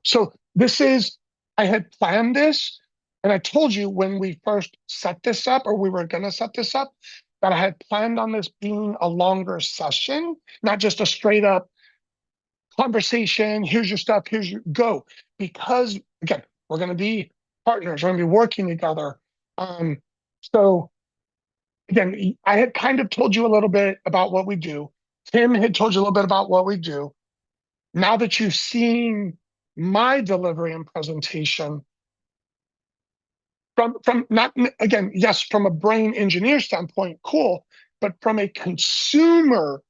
So I had planned this, and I told you when we first set this up, or we were going to set this up, that I had planned on this being a longer session, not just a straight up conversation. Here's your stuff. Here's your go. Because again, we're going to be partners. We're going to be working together. Um, so again, I had kind of told you a little bit about what we do. Tim had told you a little bit about what we do. Now that you've seen my delivery and presentation, from not again, yes, from a brain engineer standpoint, cool, but from a consumer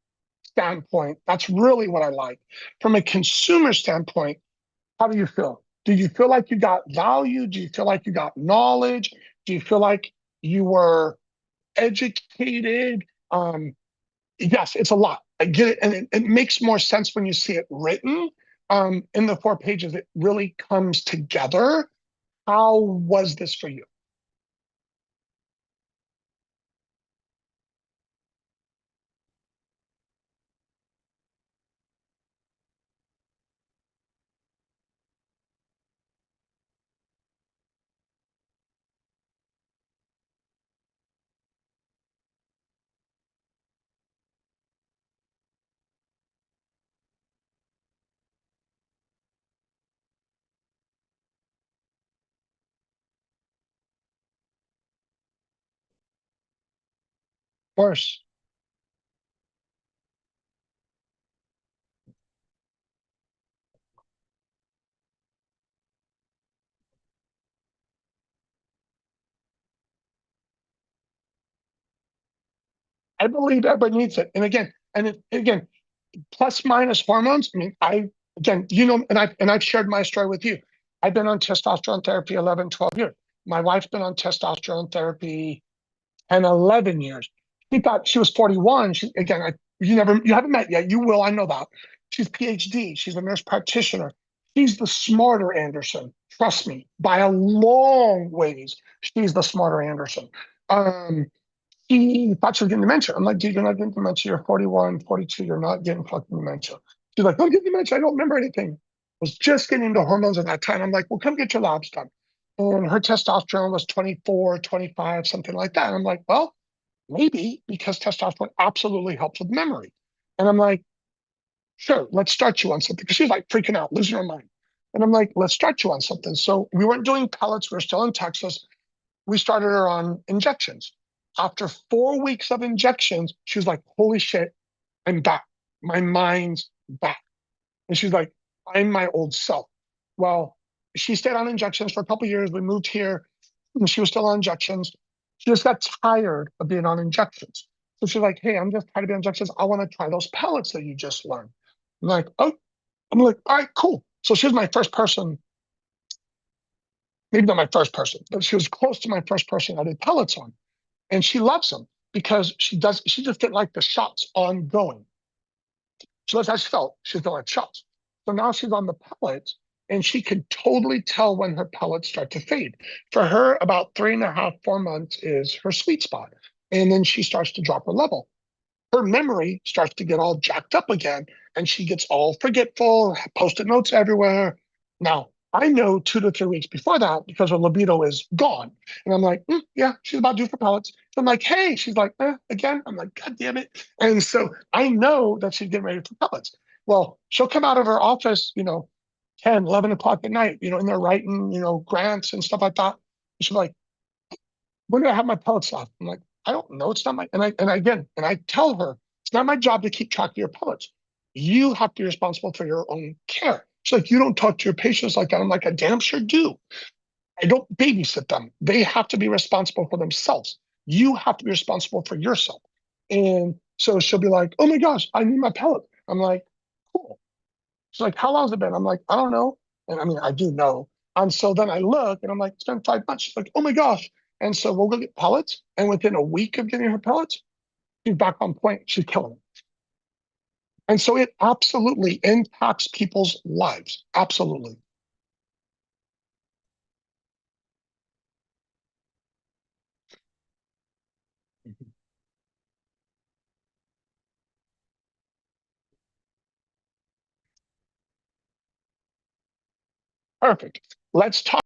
standpoint, that's really what I like. From a consumer standpoint, how do you feel? Do you feel like you got value? Do you feel like you got knowledge? Do you feel like you were educated? Yes, it's a lot. I get it, and it makes more sense when you see it written in the 4 pages. It really comes together. How was this for you? Of course, I believe everybody needs it. And again, plus minus hormones. I mean, again, and I've shared my story with you. I've been on testosterone therapy 11, 12 years. My wife's been on testosterone therapy and 11 years. She thought she was 41. You haven't met yet. You will. I know that. She's PhD. She's a nurse practitioner. She's the smarter Anderson. Trust me, by a long ways, she's the smarter Anderson. Um, she thought she was getting dementia. I'm like, dude, you're not getting dementia. You're 41, 42. You're not getting fucking dementia. She's like, I'm getting dementia. I don't remember anything. I was just getting into hormones at that time. I'm like, well, come get your labs done. And her testosterone was 24, 25, something like that. And I'm like, well, maybe because testosterone absolutely helps with memory. And I'm like, sure, let's start you on something. Because she's like freaking out, losing her mind. And I'm like, let's start you on something. So we weren't doing pellets. We were still in Texas. We started her on injections. After 4 weeks of injections, she was like, holy shit, I'm back. My mind's back. And she's like, I'm my old self. Well, she stayed on injections for a couple of years. We moved here and she was still on injections. She just got tired of being on injections. So she's like, hey, I'm just tired of being on injections. I want to try those pellets that you just learned. I'm like, oh, I'm like, all right, cool. So she was my first person, maybe not my first person, but she was close to my first person I did pellets on. And she loves them because she just didn't like the shots ongoing. She loves how she felt. She didn't like shots. So now she's on the pellets and she can totally tell when her pellets start to fade. For her, about 3.5, 4 months is her sweet spot. And then she starts to drop her level. Her memory starts to get all jacked up again and she gets all forgetful, post-it notes everywhere. Now, I know 2 to 3 weeks before that because her libido is gone. And I'm like, yeah, she's about due for pellets. So I'm like, hey, she's like, again. I'm like, God damn it. And so I know that she's getting ready for pellets. Well, she'll come out of her office, 10, 11 o'clock at night, and they're writing, grants and stuff like that. And she's like, when do I have my pellets off? I'm like, I don't know. It's not my, and I tell her, it's not my job to keep track of your pellets. You have to be responsible for your own care. She's like, you don't talk to your patients like that. I'm like, I damn sure do. I don't babysit them. They have to be responsible for themselves. You have to be responsible for yourself. And so she'll be like, oh my gosh, I need my pellet. I'm like, cool. She's like, how long has it been? I'm like, I don't know. And I mean, I do know. And so then I look and I'm like, it's been 5 months. She's like, oh my gosh. And so we'll go get pellets. And within a week of getting her pellets, she's back on point. She's killing it. And so it absolutely impacts people's lives. Absolutely. Perfect. Let's talk.